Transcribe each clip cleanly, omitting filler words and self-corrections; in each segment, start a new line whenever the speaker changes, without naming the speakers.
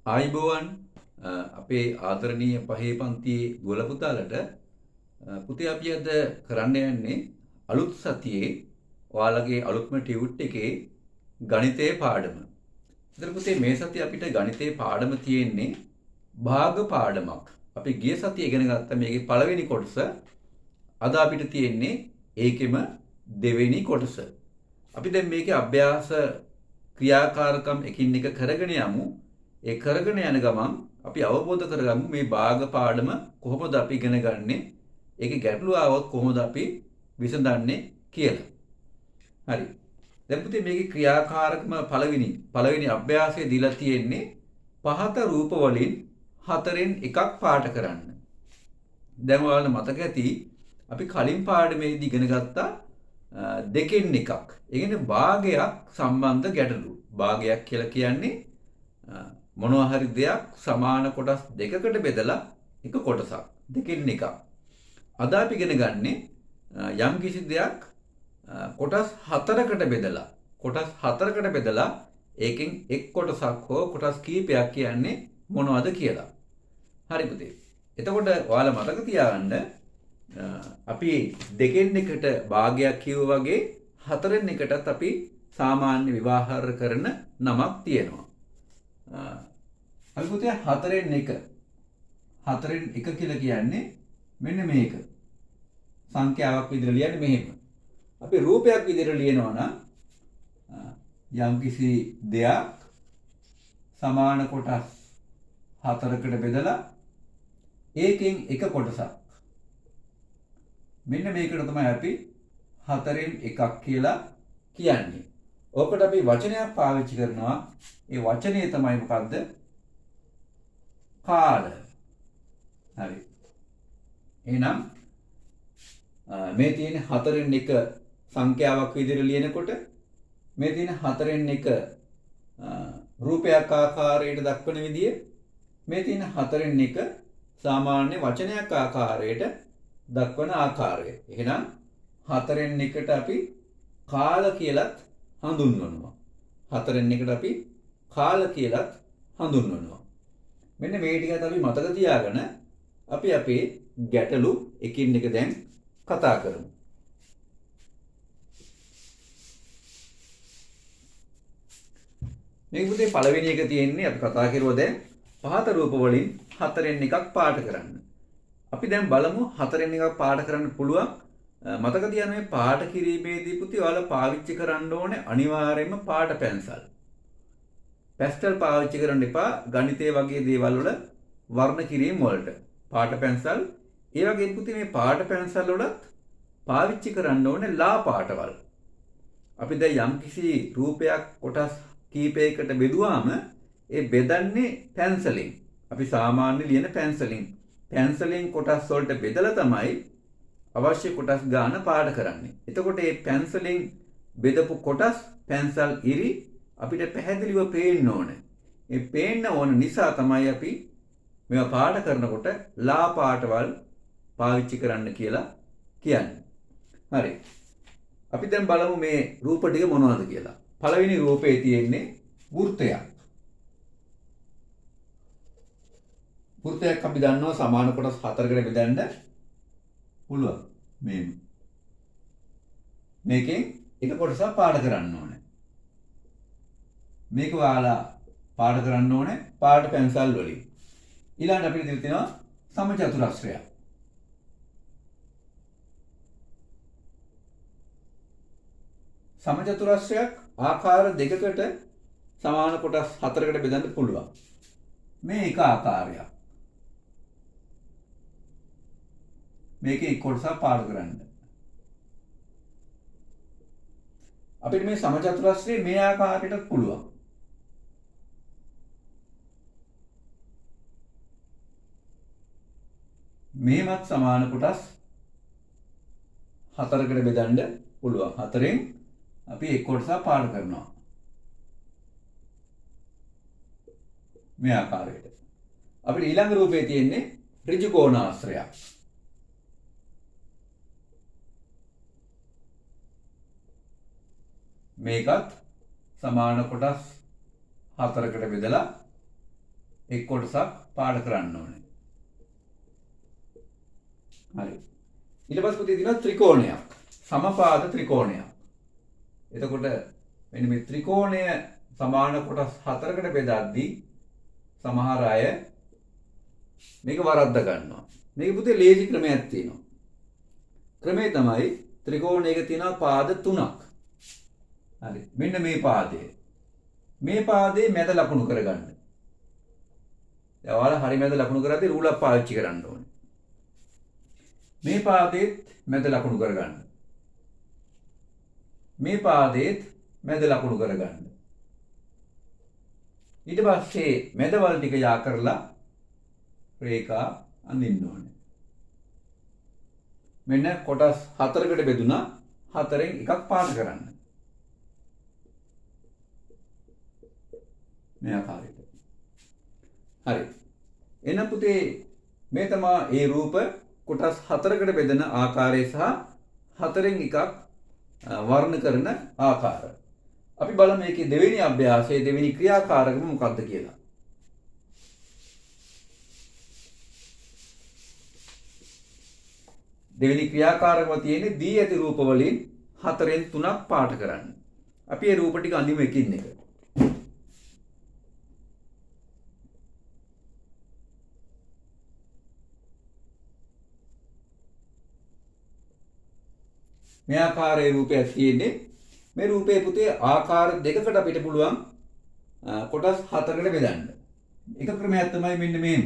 ආයිබෝවන් අපේ ආදරණීය පහේ පන්තියේ ගොල පුතාලට පුතේ අපි අද කරන්න යන්නේ අලුත් සතියේ ඔයාලගේ අලුත්ම ටියුට් එකේ ගණිතයේ පාඩම. ඉතින් පුතේ මේ සතිය අපිට ගණිතයේ පාඩම තියෙන්නේ භාග පාඩමක්. අපි ගිය සතියේ ඉගෙන ගත්ත මේකේ පළවෙනි කොටස අද අපිට තියෙන්නේ ඒකෙම දෙවෙනි කොටස. අපි දැන් මේකේ අභ්‍යාස ක්‍රියාකාරකම් එකින් එක කරගෙන යමු. ඒ කරගෙන යන ගමන් අපි අවබෝධ කරගමු මේ භාග පාඩම කොහොමද අපි ඉගෙන ගන්නෙ, ඒකේ ගැටලු ආවොත් කොහොමද අපි විසඳන්නේ කියලා. හරි. දැන් පුතේ මේකේ ක්‍රියාකාරකම පළවෙනි අභ්‍යාසයේ දීලා තියෙන්නේ පහත රූප වලින් හතරෙන් එකක් පාට කරන්න. දැන් ඔයාලට මතක ඇති අපි කලින් පාඩමේදී ඉගෙන ගත්තා දෙකෙන් එකක්. ඒ කියන්නේ භාගයක් සම්බන්ධ ගැටලු. භාගයක් කියලා කියන්නේ මොනවා හරි දෙයක් සමාන කොටස් දෙකකට බෙදලා එක කොටසක්. දෙකෙන් එකක්. අද අපි ඉගෙන ගන්නේ යම් කිසි දෙයක් කොටස් හතරකට බෙදලා ඒකෙන් එක් කොටසක් හෝ කොටස් කීපයක් කියන්නේ මොනවද කියලා. හරි පුතේ. එතකොට ඔයාලා මතක තියාගන්න අපි දෙකෙන් එකට භාගයක් කියුවා වගේ හතරෙන් එකටත් අපි සාමාන්‍ය විවාහාර කරන නමක් තියෙනවා. අපි පුතේ හතරෙන් එක කියලා කියන්නේ මෙන්න මේක. සංඛ්‍යාවක් විදිහට ලියන්නේ මෙහෙම. අපි රූපයක් විදිහට ලියනවා නම් යම්කිසි දෙයක් සමාන කොටස් හතරකට බෙදලා ඒකෙන් එක කොටසක්. මෙන්න මේකට තමයි අපි හතරෙන් එකක් කියලා කියන්නේ. ඕකට අපි වචනයක් පාවිච්චි කරනවා. ඒ වචනය තමයි මොකද්ද? කාල. හරි. එහෙනම් මේ තියෙන හතරෙන් එක සංඛ්‍යාවක් විදිහට ලියනකොට මේ තියෙන හතරෙන් එක රූපයක් ආකාරයට දක්වන විදිය, මේ තියෙන හතරෙන් එක සාමාන්‍ය වචනයක් ආකාරයට දක්වන ආකාරය. එහෙනම් හතරෙන් එකට අපි කාල කියලත් හඳුන්වනවා. හතරෙන් එකට අපි කාල කියලත් හඳුන්වනවා. මෙන්න මේ ටිකත් අපි මතක තියාගෙන අපි අපේ ගැටලු එකින් එක දැන් කතා කරමු. මේක පුතේ පළවෙනි එක තියෙන්නේ අපි කතා කරුවා දැන් පහත රූප වලින් හතරෙන් එකක් පාට කරන්න. අපි දැන් බලමු හතරෙන් එකක් පාට කරන්න පුළුවන්. මතක තියාගන්න මේ පාට කිරීමේදී පුතේ ඔයාලා පාවිච්චි කරන්න ඕනේ අනිවාර්යයෙන්ම පාට පැන්සල්. පැස්ටල් පාවිච්චි කරන්න එපා ගණිතය වගේ දේවල් වල වර්ණ කිරීම වලට. පාට පැන්සල් ඒ වගේම පුතේ මේ පාට පැන්සල් වලත් පාවිච්චි කරන්න ඕනේ ලා පාටවල්. අපි දැන් යම්කිසි රූපයක් කොටස් කීපයකට බෙදුවාම ඒ බෙදන්නේ පැන්සලෙන්. අපි සාමාන්‍ය ලියන පැන්සලෙන්. පැන්සලෙන් කොටස් වලට බෙදලා තමයි අවශ්‍ය කොටස් ගන්න පාට කරන්නේ. එතකොට මේ පැන්සලෙන් බෙදපු කොටස් පැන්සල් ඉරි අපිට පැහැදිලිව පේන්න ඕනේ. මේ පේන්න ඕන නිසා තමයි අපි මේවා පාට කරනකොට ලා පාටවල් පාවිච්චි කරන්න කියලා කියන්නේ. හරි. අපි දැන් බලමු මේ රූප ටික මොනවද කියලා. පළවෙනි රූපේ තියෙන්නේ වෘත්තයක්. වෘත්තයක් අපි දන්නවා සමාන කොටස් හතරකට බෙදන්න පුළුවන්. මේකෙන් එක කොටසක් පාට කරන්න ඕනේ. මේක ඔයාලා පාට කරන්න ඕනේ පාට පැන්සල් වලින්. ඊළඟට අපිට දෙන්න තියෙනවා සමචතුරස්‍රයක්. සමචතුරස්‍රයක් ආකාර දෙකකට සමාන කොටස් හතරකට බෙදන්න පුළුවන්. මේ එක ආකාරයක්. මේකේ එක් කොටසක් පාට කරන්න. අපිට මේ සමචතුරස්‍රය මේ ආකාරයටත් පුළුවන්. මේවත් සමාන කොටස් හතරකට බෙදන්න පුළුවන්. හතරෙන් අපි එක් කොටසක් පාට කරනවා. මේ ආකාරයට. අපිට ඊළඟ රූපේ තියෙන්නේ ඍජු කෝණාශ්‍රයක්. මේකත් සමාන කොටස් හතරකට බෙදලා එක් කොටසක් පාට කරන්න ඕනේ. හරි. ඊට පස්සේ පුතේ තියෙනවා ත්‍රිකෝණයක්. සමපාද ත්‍රිකෝණයක්. එතකොට මෙන්න මේ ත්‍රිකෝණය සමාන කොටස් 4කට බෙදද්දී සමහර අය මේක වරද්ද ගන්නවා. මේක පුතේ ලේසි ක්‍රමයක් තියෙනවා. ක්‍රමය තමයි ත්‍රිකෝණයක තියෙනවා පාද 3ක්. හරි. මෙන්න මේ පාදය. මේ පාදේ මැද ලකුණු කරගන්න. දැන් ඔයාලා හරි මැද ලකුණු කරද්දී රූලර් පාවිච්චි කරන්න ඕනේ. මේ පාදේත් මැද ලකුණු කරගන්න. මේ පාදේත් මැද ලකුණු කරගන්න. ඊට පස්සේ මැදවල ටික යා කරලා රේඛා අඳින්න ඕනේ. මෙන්න කොටස් 4කට බෙදුනා 4න් එකක් පාට කරන්න. මේ ආකාරයට. හරි. එන පුතේ මේ තමයි ඒ රූප කොටස් 4කට බෙදෙන ආකාරය සහ 4න් එකක් වර්ණ කරන ආකාරය. අපි බලමු මේකේ දෙවෙනි අභ්‍යාසයේ දෙවෙනි ක්‍රියාකාරකම මොකක්ද කියලා. දෙවෙනි ක්‍රියාකාරකම තියෙන්නේ දී ඇති රූප වලින් 4න් 3ක් පාට කරන්න. අපි මේ රූප ටික අඳිමු එකින් එක. මේ ආකාරයේ රූපයක් තියෙන්නේ. මේ රූපේ පුතේ ආකාර දෙකකට අපිට පුළුවන් කොටස් 4කට බෙදන්න. එක ක්‍රමයක් තමයි මෙන්න මෙහෙම.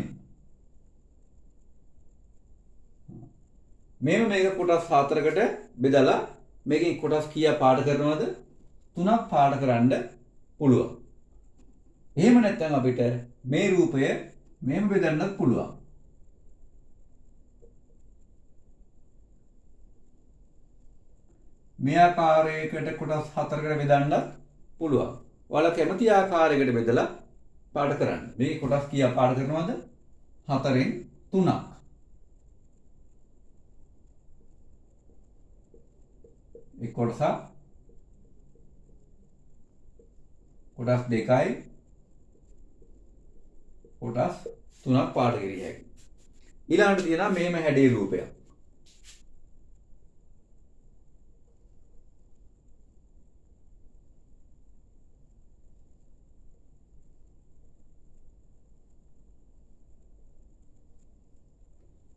මේක කොටස් 4කට බෙදලා මේකේ කොටස් කීයක් පාට කරනවද? 3ක් පාට කරන්න පුළුවන්. එහෙම නැත්නම් අපිට මේ රූපය මෙහෙම බෙදන්නත් පුළුවන්. මේ ආකාරයකට කොටස් 4කට බෙදන්නත් පුළුවන්. ඔයාලා කැමති ආකාරයකට බෙදලා පාට කරන්න. මේ කොටස් කීයක් පාට කරනවද? 4න් 3ක්. एक कोटस 2යි කොටස් 3ක් පාට කිරිය හැකියි. ඊළඟට තියෙනවා මේම හැඩේ රූපයක්.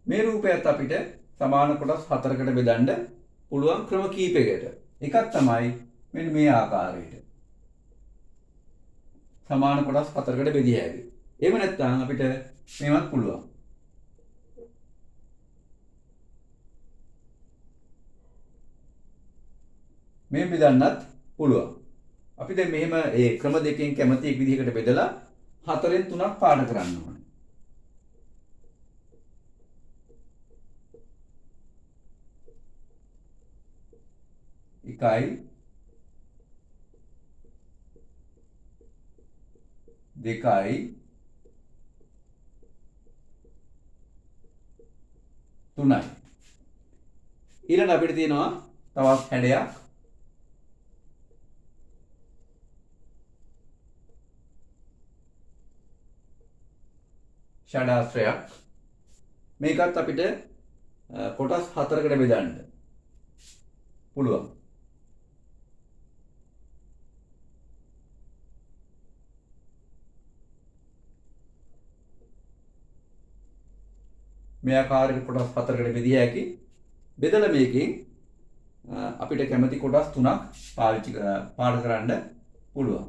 මේ රූපයත් අපිට සමාන කොටස් 4කට බෙදන්න පුළුවන් ක්‍රම කීපයකට. එකක් තමයි මෙන්න මේ ආකාරයට. සමාන කොටස් 4කට බෙදිය හැකියි. එහෙම නැත්නම් අපිට මේවත් පුළුවන්. මේ බෙදන්නත් පුළුවන්. අපි දැන් මෙහෙම ඒ ක්‍රම දෙකෙන් කැමති එක් විදිහකට බෙදලා 4න් 3ක් පාට කරන්න ඕනේ. එකයි දෙකයි තුනයි. ඊළඟ අපිට තියෙනවා තවත් හැඩයක්. ෂඩාශ්‍රයක්. මේකත් අපිට කොටස් 4කට බෙදන්න පුළුවන්. මේ ආකාරයට කොටස් 4කට බෙදිය හැකි. බෙදලා මේකෙන් අපිට කැමති කොටස් 3ක් පාට කරන්න පුළුවන්.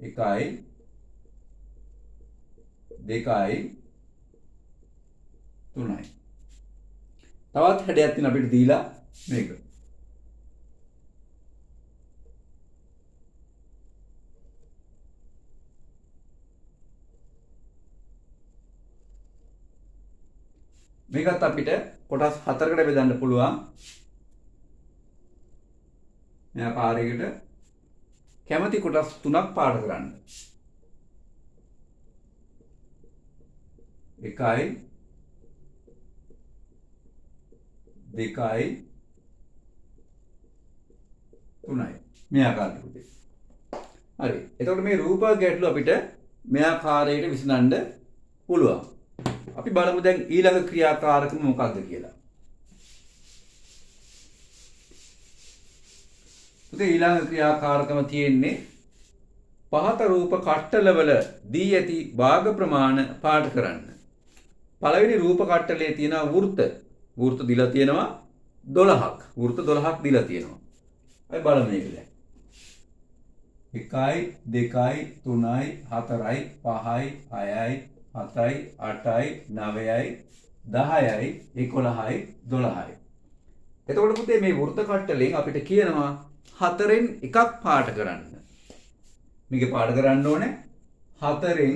එකයි දෙකයි තුනයි. තවත් හැඩයක් තියෙන අපිට දීලා මේක. මේකත් අපිට කොටස් 4කට බෙදන්න පුළුවන්. මේ ආකාරයකට කැමති කොටස් 3ක් පාට කරන්න. එකයි දෙකයි තුනයි. මේ ආකාරයට. හරි. එතකොට මේ රූපක ගැටලු අපිට මේ ආකාරයට විසඳන්න පුළුවන්. අපි බලමු දැන් ඊළඟ ක්‍රියාකාරකම මොකක්ද කියලා. පුතේ ඊළඟ ක්‍රියාකාරකම තියෙන්නේ පහත රූප කට්ටලවල දී ඇති භාග ප්‍රමාණ පාට කරන්න. පළවෙනි රූප කට්ටලේ තියෙන වෘත්ත දීලා තියෙනවා 12ක්. වෘත්ත 12ක් දීලා තියෙනවා. අපි බලමු මේක දැන්. 1යි 2යි 3යි 4යි 5යි 6යි 7යි 8යි 9යි 10යි 11යි 12යි. එතකොට පුතේ මේ වෘත්ත කට්ටලෙන් අපිට කියනවා 4න් එකක් පාට කරන්න. මේක පාට කරන්න ඕනේ 4න්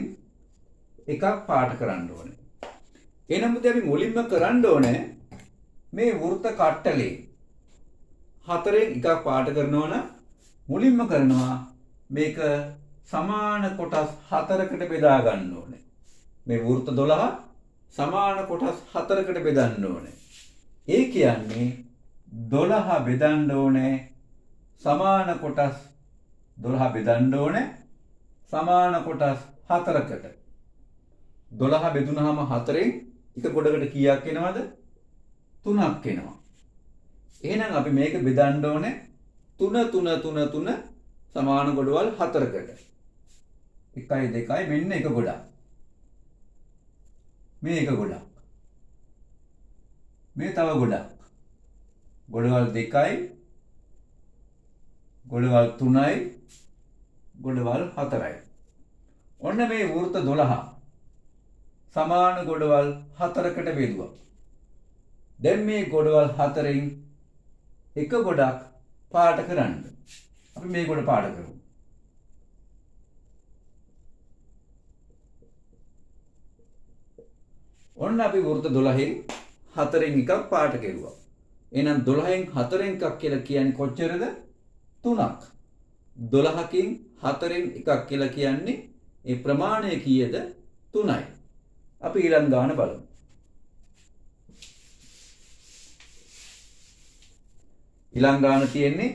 එකක් පාට කරන්න ඕනේ. එහෙනම් පුතේ අපි මුලින්ම කරන්න ඕනේ මේ වෘත්ත කට්ටලේ 4න් එකක් පාට කරනවා නම් මුලින්ම කරනවා මේක සමාන කොටස් 4කට බෙදා ගන්න ඕනේ. මේ වෘත්ත 12 සමාන කොටස් 4කට බෙදන්න ඕනේ. ඒ කියන්නේ 12 බෙදන්න ඕනේ සමාන කොටස් 12 බෙදන්න ඕනේ සමාන කොටස් 4කට. 12 බෙදුනහම 4න් එක ගොඩකට කීයක් එනවද? 3ක් එනවා. එහෙනම් අපි මේක බෙදන්න ඕනේ 3 3 3 3 සමාන ගොඩවල් 4කට. 1යි 2යි මෙන්න එක ගොඩක්. මේ එක ගොඩක්. මේ තව ගොඩක්. ගොඩවල් 2යි ගොඩවල් 3යි ගොඩවල් 4යි. ඔන්න මේ වෘත්ත 12 සමාන ගොඩවල් 4කට බෙදුවා. දැන් මේ ගොඩවල් 4න් එක ගොඩක් පාට කරන්න. අපි මේ ගොඩ පාට කරමු. ඔන්න අපි වෘත්ත 12න් 4න් එකක් පාට කෙරුවා. එහෙනම් 12න් 4න් එකක් කියලා කියන්නේ කොච්චරද? 3ක්. 12කින් 4න් එකක් කියලා කියන්නේ ඒ ප්‍රමාණය කීයද? 3යි. අපි ඊළඟ ගාන බලමු. ඊළඟ ගාන තියෙන්නේ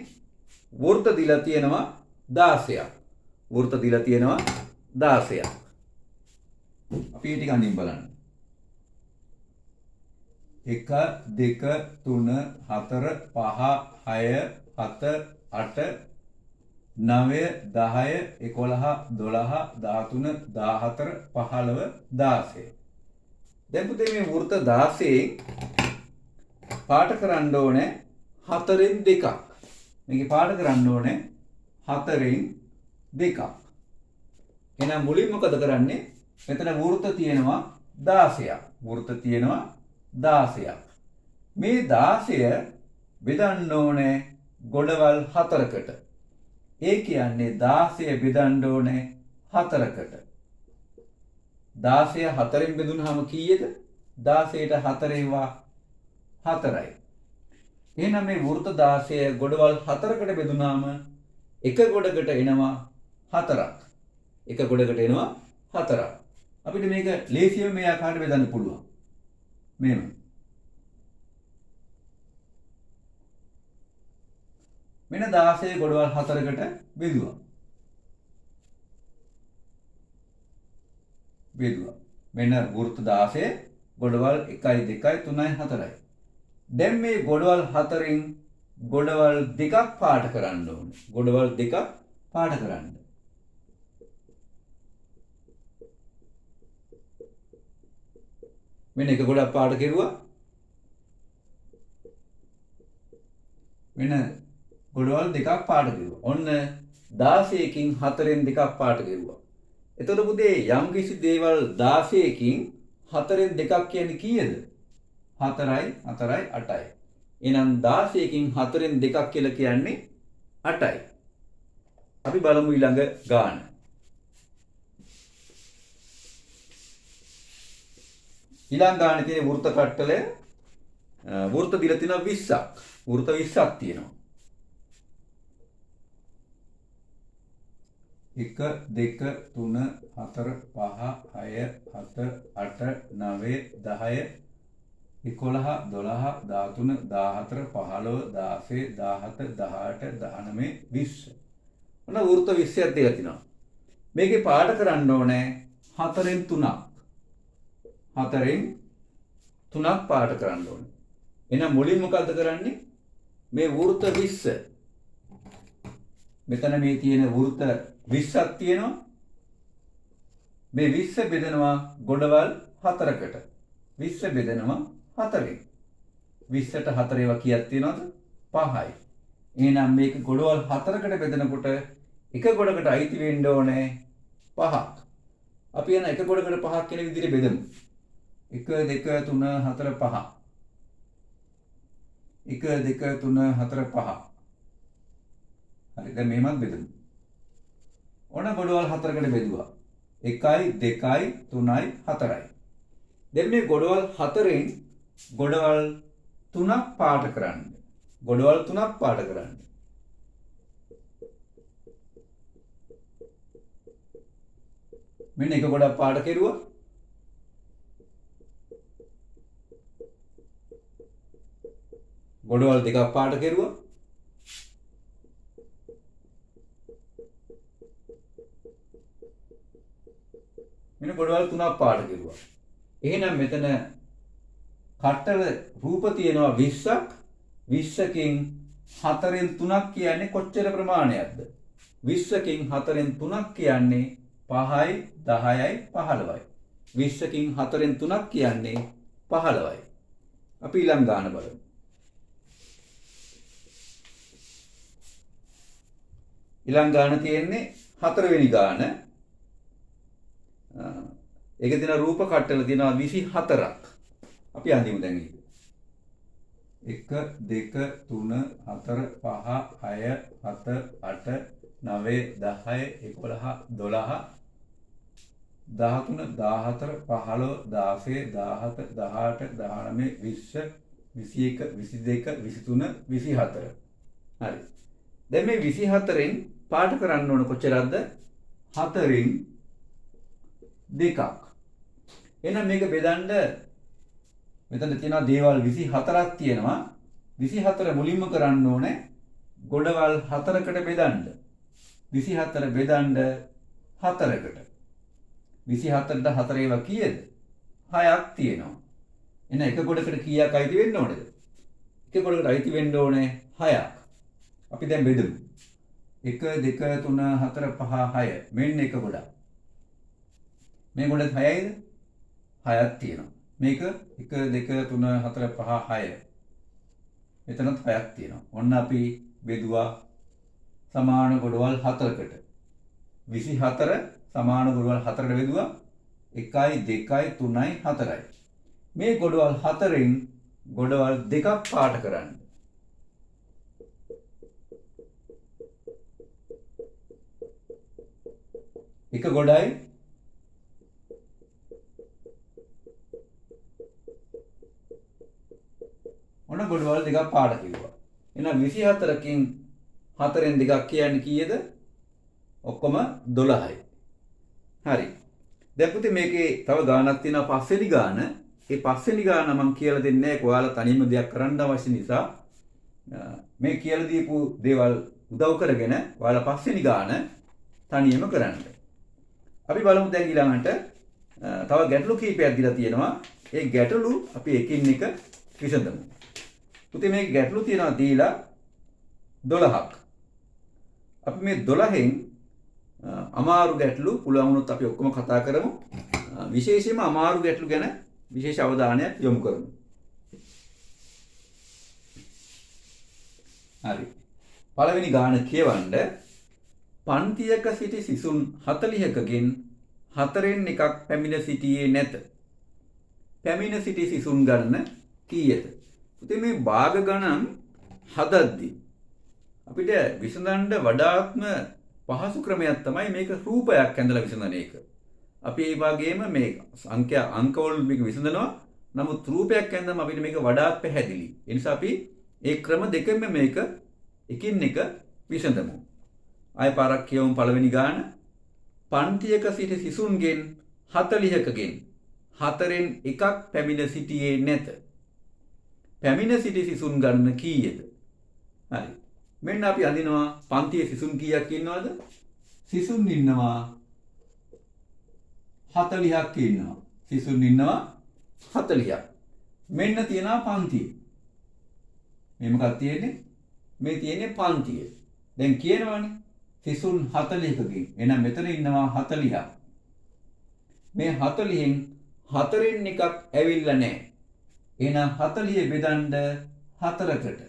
වෘත්ත දීලා තියෙනවා 16ක්. වෘත්ත දීලා තියෙනවා 16ක්. අපි ටික අඳින් බලන්න. 1 2 3 4 5 6 7 8 9 10 11 12 13 14 15 16. දැන් පුතේ මේ වෘත්ත 16න් පාට කරන්න ඕනේ 4න් 2ක්. මේක පාට කරන්න ඕනේ 4න් 2ක්. එහෙනම් මුලින් මොකද කරන්නේ? මෙතන වෘත්ත තියෙනවා 16ක්. වෘත්ත තියෙනවා 16ක්. මේ 16 බෙදන්න ඕනේ ගොඩවල් 4කට. ඒ කියන්නේ 16 බෙදන්න ඕනේ 4කට. 16 4න් බෙදුනහම කීයද? 16ට 4 ඒවා 4යි. එහෙනම් මේ වෘත්ත 16 ගොඩවල් 4කට බෙදුනාම එක ගොඩකට එනවා 4ක්. එක ගොඩකට එනවා 4ක්. අපිට මේක ලේසියෙන් මේ ආකාරයට බෙදන්න පුළුවන්. මෙන්න. මෙන්න 16 ගොඩවල් 4කට බෙදුවා. මෙන්න වෘත්ත 16 ගොඩවල් 1යි 2යි 3යි 4යි. දැන් මේ ගොඩවල් 4න් ගොඩවල් 2ක් පාට කරන්න ඕනේ. ගොඩවල් 2ක් පාට කරන්න. මෙන්න එක ගොඩක් පාට කෙරුවා. මෙන්න ගොඩවල් 2ක් පාට කෙරුවා. ඔන්න 16කින් 4න් 2ක් පාට කෙරුවා. එතකොට පුතේ යම් කිසි දේවල් 16කින් 4න් 2ක් කියන්නේ කීයද? 4යි 4යි 8යි. එහෙනම් 16කින් 4න් 2ක් කියලා කියන්නේ 8යි. අපි බලමු ඊළඟ ගාන. ඊළඟ ගානේ තියෙන වෘත්ත කට්ටලය වෘත්ත දීලා තියෙනවා 20ක්. වෘත්ත 20ක් තියෙනවා. 1 2 3 4 5 6 7 8 9 10 11 12 13 14 15 16 17 18 19 20. ඔන්න වෘත්ත 20ක් දීලා තිනවා. මේකේ පාඩ කරන්න ඕනේ 4න් 3ක්. 4න් 3ක් පාඩ කරන්න ඕනේ. එහෙනම් මුලින් මොකද්ද කරන්නේ? මේ වෘත්ත 20. මෙතන මේ තියෙන වෘත්ත 20ක් තියෙනවා. මේ 20 බෙදෙනවා ගොඩවල් 4කට. 20 බෙදෙනවා 4න්. 20ට 4 ඒවා කීයක් තියෙනවද? 5යි. එහෙනම් මේක ගොඩවල් 4කට බෙදෙනකොට එක ගොඩකට අයිති වෙන්න ඕනේ 5ක්. අපි යන එක ගොඩකට 5ක් කියන විදිහට බෙදමු. 1 2 3 4 5. 1 2 3 4 5. හරි දැන් මේවත් බෙදමු. ඕන ගොඩවල් 4කට බෙදුවා. 1යි 2යි 3යි 4යි. දැන් මේ ගොඩවල් 4න් ගොඩවල් 3ක් පාට කරන්න. ගොඩවල් 3ක් පාට කරන්න. මෙන්න එක ගොඩක් පාට කෙරුවා. ගොඩවල් දෙකක් පාට කෙරුවා. මෙන්න ගොඩවල් 3ක් පාට කෙරුවා. එහෙනම් මෙතන කට්ටල රූප තියෙනවා 20ක්. 20කින් 4න් 3ක් කියන්නේ කොච්චර ප්‍රමාණයක්ද? 20කින් 4න් 3ක් කියන්නේ 5යි 10යි 15යි. 20කින් 4න් 3ක් කියන්නේ 15යි. අපි ඊළඟ ගාන බලමු. ඊළඟ ගාන තියෙන්නේ 4 වෙනි ගාන. ඒකේ තියෙන රූප කට්ටල තියෙනවා 24ක්. අපි අඳිමු දැන් ඒක. 1 2 3 4 5 6 7 8 9 10 11 12 13 14 15 16 17 18 19 20 21 22 23 24. හරි. දැන් මේ 24න් පාට කරන්න ඕන කොච්චරක්ද? 4න් 2ක්. එහෙනම් මේක බෙදන්න මෙතන තියෙනවා දේවල් 24ක් තියෙනවා. 24 මුලින්ම කරන්න ඕනේ ගොඩවල් 4කට බෙදන්න. 24 බෙදන්න 4කට. 24ට 4 ඒවා කීයද? 6ක් තියෙනවා. එහෙනම් එක ගොඩකට කීයක් අයිති වෙන්න ඕනේද? එක ගොඩකට අයිති වෙන්න ඕනේ 6ක්. අපි දැන් බෙදමු. 1 2 3 4 5 6. මෙන්න එක ගොඩක්. මේ ගොඩ 6යිද? 6ක් තියෙනවා. මේක 1 2 3 4 5 6. මෙතනත් 6ක් තියෙනවා. ඔන්න අපි බෙදුවා සමාන ගොඩවල් 4කට. 24 සමාන ගොඩවල් 4කට බෙදුවා 1යි 2යි 3යි 4යි. මේ ගොඩවල් 4න් ගොඩවල් 2ක් පාට කරන්න. එක ගොඩයි ඔන්න ගොඩවල් දෙකක් පාට කිව්වා. එහෙනම් 24කින් 4න් 2ක් කියන්නේ කීයද? ඔක්කොම 12යි. හරි. දැන් පුතේ මේකේ තව ගානක් තියෙනවා පස්වෙනි ගාන. ඒ පස්වෙනි ගාන මම කියලා දෙන්නේ නැහැ. ඔයාලා තනියම දෙයක් කරන්න අවශ්‍ය නිසා මේ කියලා දීපු දේවල් උදව් කරගෙන ඔයාලා පස්වෙනි ගාන තනියම කරන්න. අපි බලමු දැන් ඊළඟට තව ගැටලු කීපයක් දීලා තියෙනවා. ඒ ගැටලු අපි එකින් එක විසඳමු. පුතේ මේ ගැටලු තියෙනවා දීලා 12ක්. අපි මේ 12න් අමාරු ගැටලු පුළුවන් වුණොත් අපි ඔක්කොම කතා කරමු. විශේෂයෙන්ම අමාරු ගැටලු ගැන විශේෂ අවධානයක් යොමු කරමු. හරි. පළවෙනි ගාන කියවන්න පන්තියක සිටි සිසුන් 40කගෙන් 4න් එකක් පැමිණ සිටියේ නැත. පැමිණ සිටි සිසුන් ගණන කීයද? පුතේ මේ භාග ගණන් හදද්දී අපිට විසඳන්න වඩාත්ම පහසු ක්‍රමයක් තමයි මේක රූපයක් ඇඳලා විසඳන එක. අපි ඒ වගේම මේ අංකවල මේක විසඳනවා. නමුත් රූපයක් ඇඳනම අපිට මේක වඩාත් පැහැදිලි. ඒ නිසා අපි ඒ ක්‍රම දෙකෙන්ම මේක එකින් එක විසඳමු. ආය පාරක් කියවමු පළවෙනි ගාන. පන්තියක සිටි සිසුන්ගෙන් 40කගෙන් 4න් එකක් පැමිණ සිටියේ නැත. පැමිණ සිටි සිසුන් ගණන කීයද? හරි. මෙන්න අපි අඳිනවා පන්තියේ සිසුන් කීයක් ඉන්නවද? සිසුන් ඉන්නවා 40ක් ඉන්නවා. සිසුන් ඉන්නවා 40ක්. මෙන්න තියෙනවා පන්තිය. මේ මොකක්ද තියෙන්නේ? මේ තියෙන්නේ පන්තිය. දැන් කියනවනේ සිසුන් 40කකින්. එහෙනම් මෙතන ඉන්නවා 40ක්. මේ 40න් 4න් එකක් ඇවිල්ලා නැහැ. එහෙනම් 40 බෙදන්න 4කට.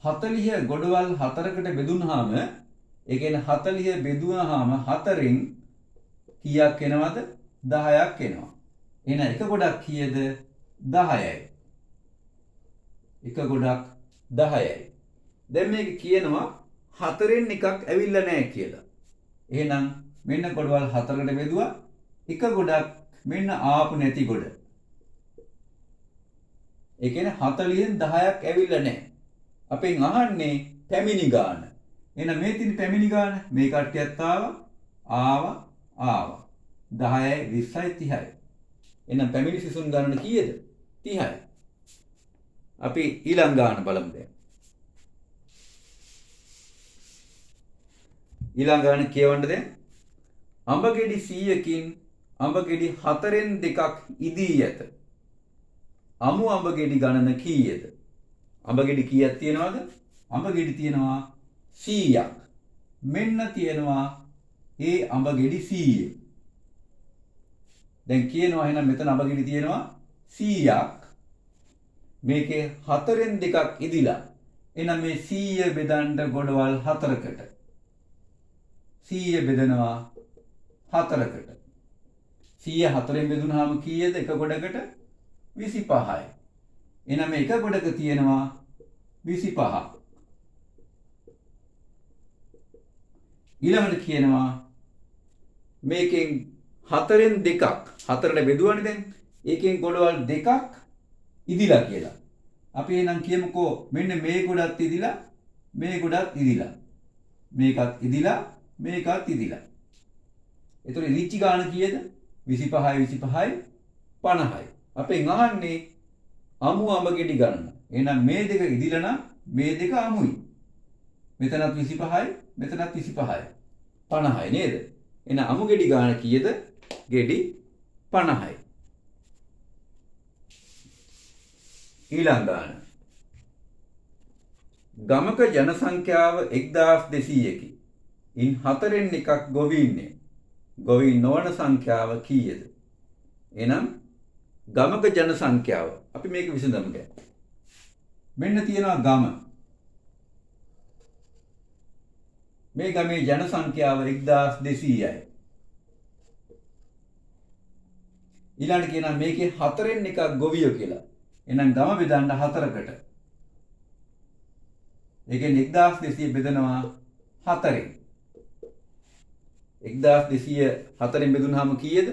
40 ගොඩවල් 4කට බෙදුනහම ඒ කියන්නේ 40 බෙදුනහම 4න් කීයක් එනවද? 10ක් එනවා. එහෙනම් එක ගොඩක් කීයද? 10යි. එක ගොඩක් 10යි. දැන් මේක කියනවා 4න් එකක් ඇවිල්ලා නැහැ කියලා. එහෙනම් මෙන්න ගොඩවල් 4කට බෙදුවා. එක ගොඩක් මෙන්න ආපු නැති ගොඩ. ඒ කියන්නේ 40න් 10ක් ඇවිල්ලා නැහැ. අපෙන් අහන්නේ පැමිණි ගාන. එහෙනම් මේ තියෙන පැමිණි ගාන මේ කට්ටියත් ආවා. 10යි 20යි 30යි. එහෙනම් පැමිණි සිසුන් ගණන කීයද? 30යි. අපි ඊළඟ ගාන බලමු දැන්. ඊළඟ ගාන කියවන්න දැන්. අඹ ගෙඩි 100කින් අඹ ගෙඩි 4න් 2ක් ඉදී ඇත. අමු අඹ ගෙඩි ගණන කීයද? අඹ ගෙඩි කීයක් තියෙනවද? අඹ ගෙඩි තියෙනවා 100ක්. මෙන්න තියෙනවා ඒ අඹ ගෙඩි 100. දැන් කියනවා එහෙනම් මෙතන අඹ ගෙඩි තියෙනවා 100ක්. මේකේ 4න් 2ක් ඉදිලා. එහෙනම් මේ 100 බෙදන්න ගොඩවල් 4කට. 100 බෙදනවා 4කට. 100 4න් බෙදුනහම කීයද එක ගොඩකට? 25යි. එහෙනම් මේ එක ගොඩක තියෙනවා 25ක්. ඊළඟට කියනවා මේකෙන් 4න් 2ක් 4ට බෙදුවානේ දැන්. ඒකෙන් ගොඩවල් 2ක් ඉදිලා කියලා. අපි එහෙනම් කියමුකෝ මෙන්න මේ ගොඩත් ඉදිලා මේ ගොඩත් ඉදිලා. මේකත් ඉදිලා මේකත් ඉදිලා. එතකොට ඉදිච්ච ගාන කීයද? 25යි 25යි 50යි. අපෙන් අහන්නේ අමු අඹ ගෙඩි ගන්න. එහෙනම් මේ දෙක ඉදිලා නම් මේ දෙක අමුයි. මෙතනත් 25යි මෙතනත් 25යි 50යි නේද? එහෙනම් අමු ගෙඩි ගාන කීයද? ගෙඩි 50යි. ඊළඟ ගාන. ගමක ජන සංඛ්‍යාව 1200කි. ඉන් 4න් එකක් ගොවීන්නේ. ගොවී නොවන සංඛ්‍යාව කීයද? එහෙනම් ගමක ජන සංඛ්‍යාව අපි මේක විසඳමු දැන්. මෙන්න තියෙනවා ගම. මේ ගමේ ජන සංඛ්‍යාව 1200යි. ඊළඟට කියනවා මේකේ 4න් එකක් ගොවියෝ කියලා. එහෙනම් ගම බෙදන්න 4කට. ඒ කියන්නේ 1200 බෙදනවා 4ෙන්. 1200 4ෙන් බෙදුනහම කීයද?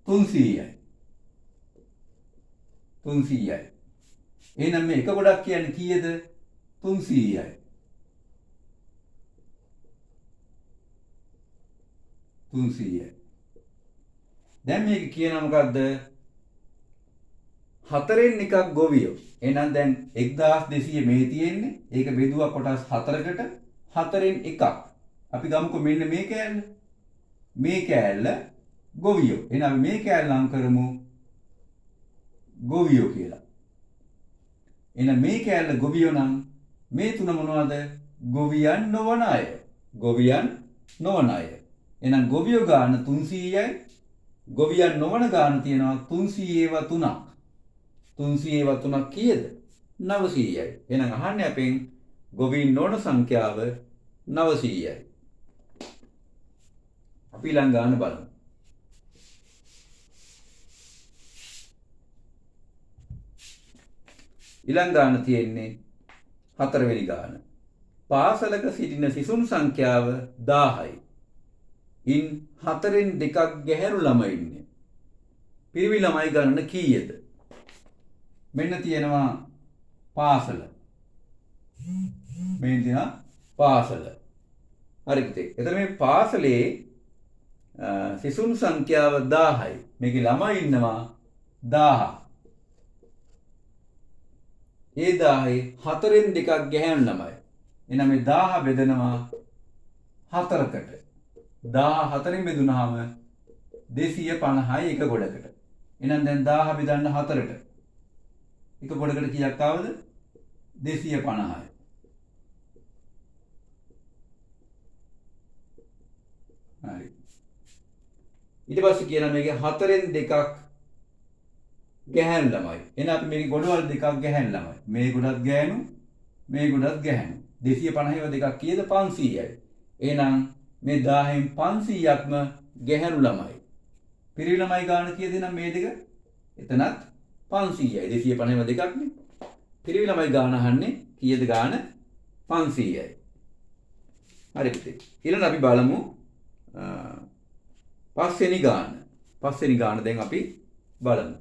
300යි. 300යි. එහෙනම් මේ එක ගොඩක් කියන්නේ කීයද? 300යි. 300යි. දැන් මේක කියනවා මොකද්ද? 4න් එකක් ගොවියෝ. එහෙනම් දැන් 1200 මේ තියෙන්නේ. ඒක බෙදුවා කොටස් 4කට. 4න් එකක්. අපි ගමුකෝ මෙන්න මේ කෑල්ල. මේ කෑල්ල ගොවියෝ. එහෙනම් මේ කෑල්ල නම් කරමු ගොවියෝ කියලා. එහෙනම් මේ කෑල්ල ගොවියෝ නම් මේ තුන මොනවද? ගොවියන් නොවන අය. ගොවියන් නොවන අය. එහෙනම් ගොවියෝ ගාන 300යි. ගොවියන් නොවන ගාන තියෙනවා 300 3ක්. 300 3ක් කීයද? 900යි. එහෙනම් අහන්නේ අපෙන් ගොවීන් නොවන සංඛ්‍යාව 900යි. අපි ඊළඟ ගාන බලමු. ඊළඟ ගාන තියෙන්නේ 4 වෙනි ගාන. පාසලක සිටින සිසුන් සංඛ්‍යාව 1000යි. ඉන් 4න් 2ක් ගැහැණු ළමයි ඉන්නේ. පිරිමි ළමයි ගණන කීයද? මෙන්න තියෙනවා පාසල. මේ තියෙනවා පාසල. හරිද? එතන මේ පාසලේ සිසුන් සංඛ්‍යාව 1000යි. මේකේ ළමයි ඉන්නවා 1000. ඒ 1000 හතරෙන් දෙකක් ගැහැණු ළමයි. එහෙනම් මේ 1000 බෙදනවා හතරකට. 1000 හතරෙන් බෙදුනහම 250යි එක ගොඩකට. එහෙනම් දැන් 1000 බෙදන්න හතරට. එක ගොඩකට කීයක් ආවද? 250යි. හරි. ඊට පස්සේ කියනවා මේකේ හතරෙන් දෙකක් ගැහැණු ළමයි. එහෙනම් අපි මේකේ ගොඩවල් දෙකක් ගැහැණු ළමයි. මේ ගොඩක් ගැහැණු, මේ ගොඩක් ගැහැණු. 250ව දෙකක් කීයද? 500යි. එහෙනම් මේ 1000න් 500ක්ම ගැහැණු ළමයි. පිරිමි ළමයි ගාන කීයද එහෙනම් මේ දෙක? එතනත් 500යි. 250ව දෙකක්නේ. පිරිමි ළමයි ගාන අහන්නේ කීයද ගාන? 500යි. හරි පුතේ. ඊළඟ අපි බලමු පස්වෙනි ගාන. පස්වෙනි ගාන දැන් අපි බලමු.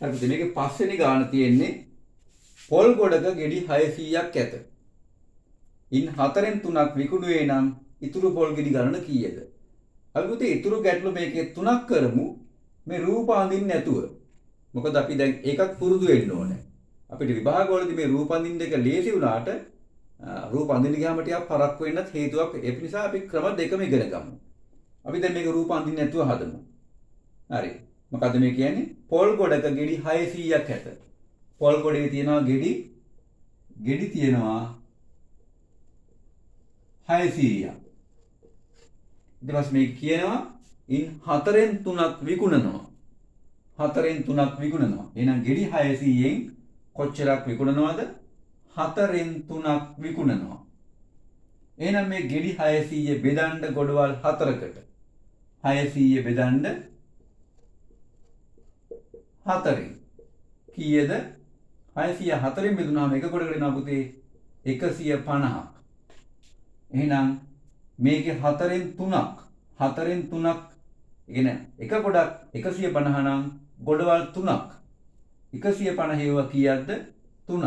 හරි මේකේ පස්වෙනි ගාන තියෙන්නේ පොල් ගොඩක ගෙඩි 600ක් ඇත. ඉන් 4න් 3ක් විකුණුවේ නම් ඉතුරු පොල් ගෙඩි ගණන කීයද? අපි පුතේ ඉතුරු ගැටලු මේකේ 3ක් කරමු මේ රූප අඳින්න නැතුව. මොකද අපි දැන් ඒකත් පුරුදු වෙන්න ඕනේ. අපිට විභාගවලදී මේ රූප අඳින්න එක ලේසි වුණාට රූප අඳින්න ගියාම ටිකක් පරක්කු වෙන්නත් හේතුවක්. ඒ නිසා අපි ක්‍රම දෙකම ඉගෙන ගමු. අපි දැන් මේක රූප අඳින්න නැතුව හදමු. හරි. මොකද මේ කියන්නේ? පොල් ගොඩක ගෙඩි 600ක් ඇත. පොල් ගොඩේ තියෙනවා ගෙඩි තියෙනවා 600ක්. ඊට පස්සේ මේක කියනවා ඉන් 4න් 3ක් විකුණනවා. 4න් 3ක් විකුණනවා. එහෙනම් ගෙඩි 600න් කොච්චරක් විකුණනවද? 4න් 3ක් විකුණනවා. එහෙනම් මේ ගෙඩි 600 බෙදන්න ගොඩවල් 4කට. 600 බෙදන්න 4න් කීයද? 600 4න් බෙදුනහම එක ගොඩකට එනවා පුතේ 150ක්. එහෙනම් මේකේ 4න් 3ක් 4න් 3ක් කියන්නේ එක ගොඩක් 150 නම් ගොඩවල් 3ක් 150 හේව කීයක්ද? 3ක්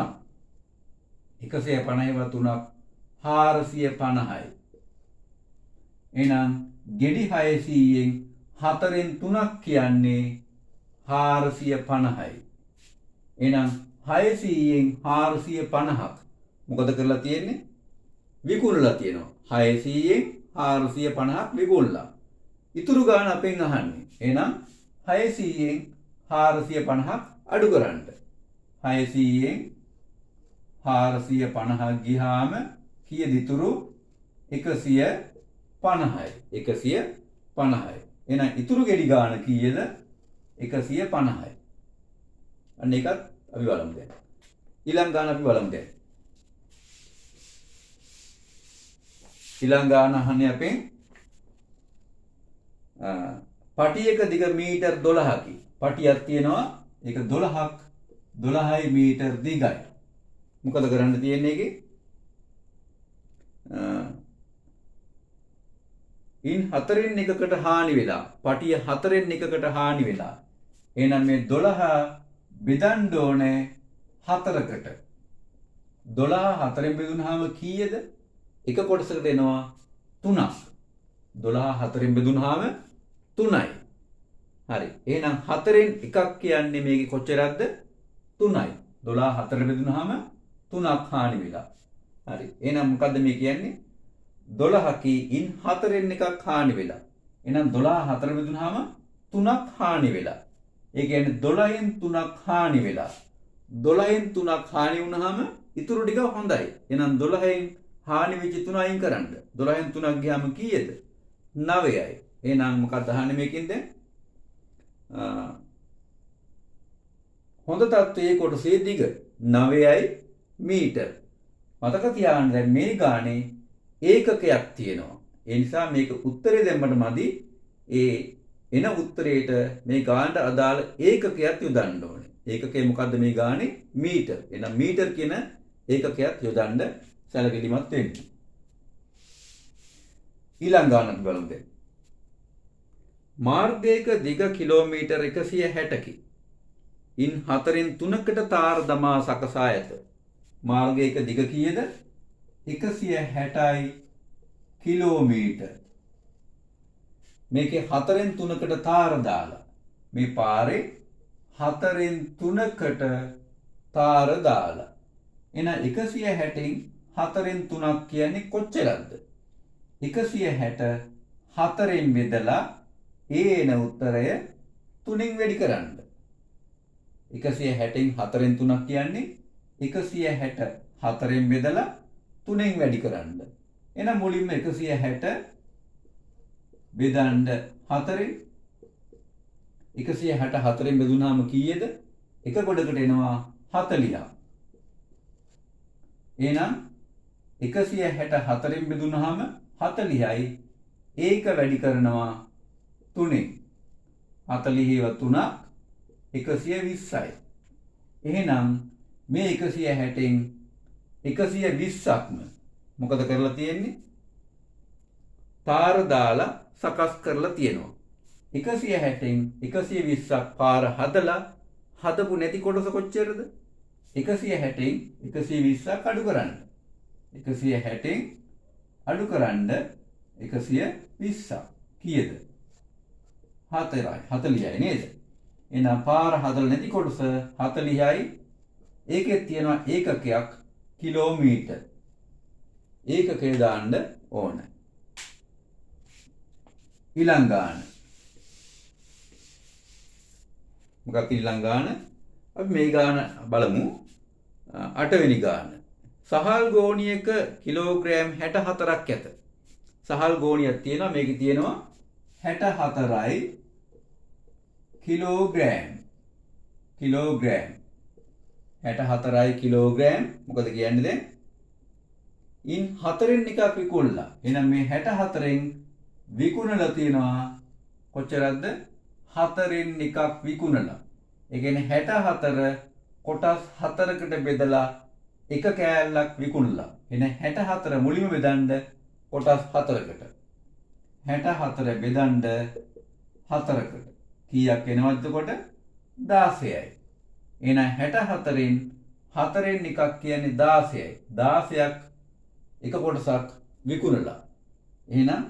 150 හේව 3ක් 450යි. එහෙනම් ගෙඩි 600න් 4න් 3ක් කියන්නේ 450යි. එහෙනම් 600න් 450ක් මොකද කරලා තියෙන්නේ? විකුණලා තියෙනවා. 600න් 450ක් විකුණලා. ඉතුරු ගාන අපෙන් අහන්නේ. එහෙනම් 600න් 450ක් අඩු කරන්න. 600න් 450ක් ගියාම කීයද ඉතුරු? 150යි. 150යි. එහෙනම් ඉතුරු ගෙඩි ගාන කීයද? 150යි. අන්න ඒකත් අපි බලමු දැන්. ඊළඟ ගාන අපි බලමු දැන්. ඊළඟ ගාන අහන්නේ අපෙන් පටියක දිග මීටර් 12කි. පටියක් තියෙනවා ඒක 12යි මීටර් දිගයි. මොකද කරන්න තියෙන්නේ ඒකේ? ඉන් 4න් එකකට හානි වෙලා. පටිය 4න් එකකට හානි වෙලා. එහෙනම් මේ 12 බෙදන්න ඕනේ 4කට. 12 4න් බෙදුනහම කීයද? එක කොටසකට එනවා 3ක්. 12 4න් බෙදුනහම 3යි. හරි. එහෙනම් 4න් එකක් කියන්නේ මේකේ කොච්චරක්ද? 3යි. 12 4 බෙදුනහම 3ක් හානි වෙලා. හරි. එහෙනම් මොකද්ද මේ කියන්නේ? 12කි ඉන් 4න් එකක් හානි වෙලා. එහෙනම් 12 4 බෙදුනහම 3ක් හානි වෙලා. ඒ කියන්නේ 12න් 3ක් හානි වෙලා. 12න් 3ක් හානි වුණාම ඉතුරු ටික හොඳයි. එහෙනම් 12න් හානි වෙච්ච 3 අයින් කරන්න. 12න් 3ක් ගියාම කීයද? 9යි. එහෙනම් මොකක්ද අහන්නේ මේකෙන් දැන්? හොඳ තත්ත්වයේ කොටසේ දිග 9යි මීටර්. මතක තියාගන්න දැන් මේ ගානේ ඒකකයක් තියෙනවා. ඒ නිසා මේක උත්තරේ දෙන්නට මදි. ඒ එන උත්තරේට මේ ගානට අදාළ ඒකකයක් යොදන්න ඕනේ. ඒකකය මොකද්ද මේ ගානේ? මීටර්. එහෙනම් මීටර් කියන ඒකකයක් යොදන්න සැලකිලිමත් වෙන්න. ඊළඟ ගාන අපි බලමු දැන්. මාර්ගයක දිග කිලෝමීටර් 160කි. ඉන් 4න් 3කට තාර දමා සකසා ඇත. මාර්ගයක දිග කීයද? 160යි කිලෝමීටර්. මේකේ 4න් 3කට තාර දාලා මේ පාරේ 4න් 3කට තාර දාලා එන 160න් 4න් 3ක් කියන්නේ කොච්චරද? 160 4න් බෙදලා එන උත්තරය 3න් වැඩි කරන්න. 160න් 4න් 3ක් කියන්නේ 160 4න් බෙදලා 3න් වැඩි කරන්න. එහෙනම් මුලින්ම 160 බෙදන්න 4න් 160 4න් බෙදුනහම කීයද? එක ගොඩකට එනවා 40. එහෙනම් 160 4න් බෙදුනහම 40යි. ඒක වැඩි කරනවා 3න්. 40ව 3ක් 120යි. එහෙනම් මේ 160න් 120ක්ම මොකද කරලා තියෙන්නේ? පාර දාලා සකස් කරලා තියෙනවා. 160න් 120ක් පාර හදලා හදපු නැති කොටස කොච්චරද? 160න් 120ක් අඩු කරන්න. 160න් අඩු කරන්න 120ක් කීයද? 40යි නේද? එහෙනම් පාර හදලා නැති කොටස 40යි. ඒකේ තියෙනවා ඒකකයක් කිලෝමීටර්. ඒකකය දාන්න ඕන. ඊළඟ ගාන. මොකක්ද ඊළඟ ගාන? අපි මේ ගාන බලමු. 8 වෙනි ගාන. සහල් ගෝණියක කිලෝග්‍රෑම් 64ක් ඇත. සහල් ගෝණියක් තියෙනවා. මේකේ තියෙනවා 64යි කිලෝග්‍රෑම්. 64යි කිලෝග්‍රෑම්. මොකද කියන්නේ දැන්? ඉන් 4න් එකක් විකුණලා. එහෙනම් මේ 64න් විකුණලා තියෙනවා කොච්චරක්ද? 4න් එකක් විකුණලා. ඒ කියන්නේ 64 කොටස් 4කට බෙදලා එක කෑල්ලක් විකුණලා. එහෙනම් 64 මුලින්ම බෙදන්න කොටස් 4කට. 64 බෙදන්න 4කට. කීයක් එනවද කොට? 16යි. එහෙනම් 64න් 4න් එකක් කියන්නේ 16යි. 16ක් එක කොටසක් විකුණලා. එහෙනම්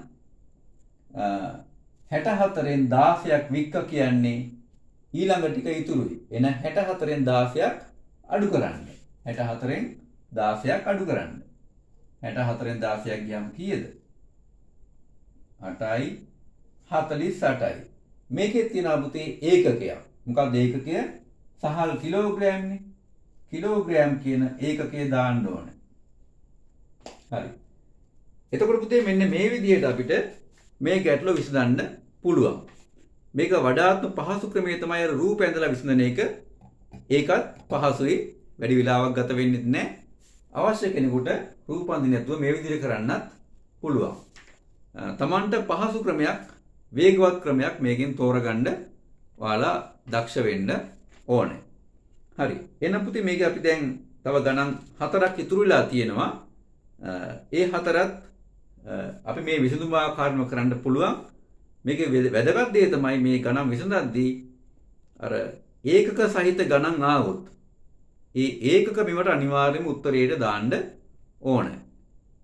64න් 16ක් වික්ක කියන්නේ ඊළඟ ටික ඉතුරුයි. එහෙනම් 64න් 16ක් අඩු කරන්න. 64න් 16ක් අඩු කරන්න. 64න් 16ක් ගියාම කීයද? 8යි 48යි. මේකේ තියෙන පුතේ ඒකකයක්. මොකක්ද ඒකකය? සහල් කිලෝග්‍රෑම්නේ. කිලෝග්‍රෑම් කියන ඒකකය දාන්න ඕනේ. හරි. එතකොට පුතේ මෙන්න මේ විදිහට අපිට මේ ගැටලුව විසඳන්න පුළුවන්. මේක වඩාත්ම පහසු ක්‍රමය තමයි අර රූප ඇඳලා විසඳන එක. ඒකත් පහසුයි. වැඩි වෙලාවක් ගත වෙන්නේ නැහැ. අවශ්‍ය කෙනෙකුට රූප අඳින්න නැතුව මේ විදිහට කරන්නත් පුළුවන්. තමන්ට පහසු ක්‍රමයක්, වේගවත් ක්‍රමයක් මේකෙන් තෝරගන්න ඔයාලා දක්ෂ වෙන්න ඕනේ. හරි. එහෙනම් පුතේ මේක අපි දැන් තව ගණන් 4ක් ඉතුරු වෙලා තියෙනවා. ඒ 4ත් අපි මේ විසඳුම ආකාරව කරන්න පුළුවන්. මේකේ වැදගත් දේ තමයි මේ ගණන් විසඳද්දී අර ඒකක සහිත ගණන් ආවොත් ඒ ඒකක මෙවට අනිවාර්යයෙන්ම උත්තරයට දාන්න ඕන.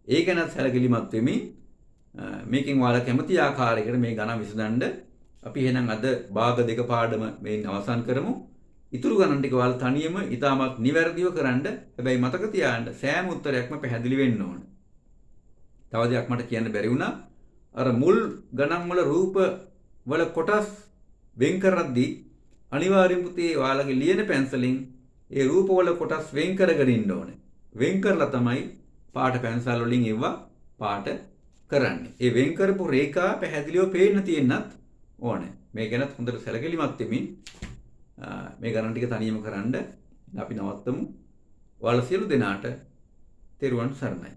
ඒ ගැන සැලකිලිමත් වෙමින් මේකෙන් ඔයාලා කැමති ආකාරයකට මේ ගණන් විසඳන්න අපි එහෙනම් අද භාග දෙක පාඩම මේන් අවසන් කරමු. ඉතුරු ගණන් ටික ඔයාලා තනියම ඉතාමත් නිවැරදිව කරන්න. හැබැයි මතක තියාගන්න සෑම උත්තරයක්ම පැහැදිලි වෙන්න ඕන. තව දෙයක් මට කියන්න බැරි වුණා. අර මුල් ගණන් වල රූප වල කොටස් වෙන් කරද්දී අනිවාර්යයෙන්ම පුතේ ඔයාලගේ ලියන පැන්සලෙන් ඒ රූප වල කොටස් වෙන් කරගෙන ඉන්න ඕනේ. වෙන් කරලා තමයි පාට පැන්සල් වලින් ඒවා පාට කරන්නේ. ඒ වෙන් කරපු රේඛා පැහැදිලිව පේන්න තියෙන්නත් ඕනේ. මේ ගැනත් හොඳට සැලකිලිමත් වෙමින් මේ ගණන් ටික තනියම කරන්න අපි නවත්තමු. ඔයාලා සියලු දෙනාට තෙරුවන් සරණයි.